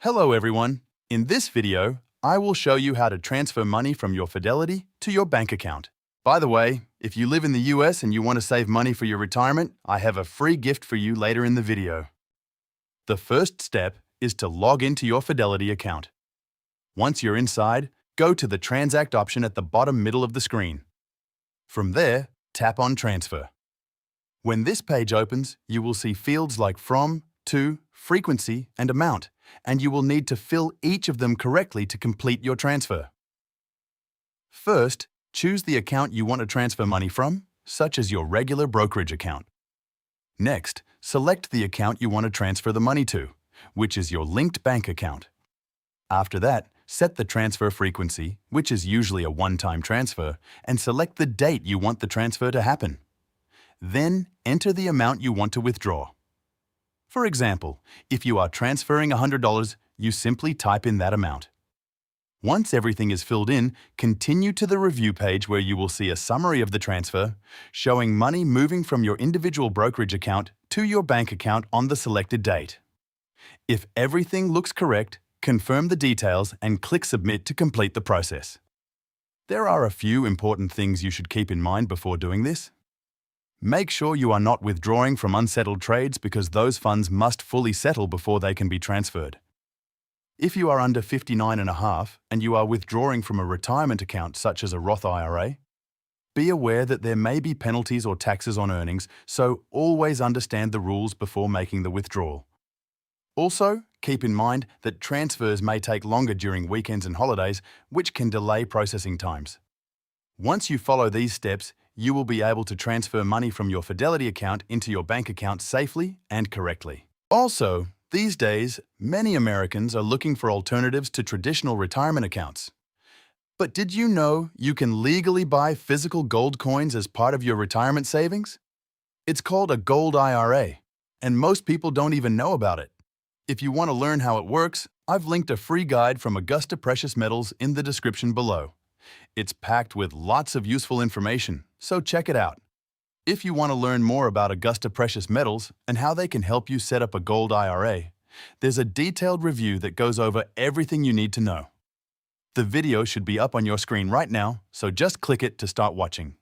Hello everyone. In this video, I will show you how to transfer money from your Fidelity to your bank account. By the way, if you live in the US and you want to save money for your retirement, I have a free gift for you later in the video. The first step is to log into your Fidelity account. Once you're inside, go to the Transact option at the bottom middle of the screen. From there, tap on Transfer. When this page opens, you will see fields like From, To, Frequency, and Amount, and you will need to fill each of them correctly to complete your transfer. First, choose the account you want to transfer money from, such as your regular brokerage account. Next, select the account you want to transfer the money to, which is your linked bank account. After that, set the transfer frequency, which is usually a one-time transfer, and select the date you want the transfer to happen. Then, enter the amount you want to withdraw. For example, if you are transferring $100, you simply type in that amount. Once everything is filled in, continue to the review page where you will see a summary of the transfer, showing money moving from your individual brokerage account to your bank account on the selected date. If everything looks correct, confirm the details and click Submit to complete the process. There are a few important things you should keep in mind before doing this. Make sure you are not withdrawing from unsettled trades because those funds must fully settle before they can be transferred. If you are under 59.5 and you are withdrawing from a retirement account such as a Roth IRA, be aware that there may be penalties or taxes on earnings, so always understand the rules before making the withdrawal. Also, keep in mind that transfers may take longer during weekends and holidays, which can delay processing times. Once you follow these steps, you will be able to transfer money from your Fidelity account into your bank account safely and correctly. Also, these days, many Americans are looking for alternatives to traditional retirement accounts. But did you know you can legally buy physical gold coins as part of your retirement savings? It's called a gold IRA, and most people don't even know about it. If you want to learn how it works, I've linked a free guide from Augusta Precious Metals in the description below. It's packed with lots of useful information, so check it out. If you want to learn more about Augusta Precious Metals and how they can help you set up a gold IRA, there's a detailed review that goes over everything you need to know. The video should be up on your screen right now, so just click it to start watching.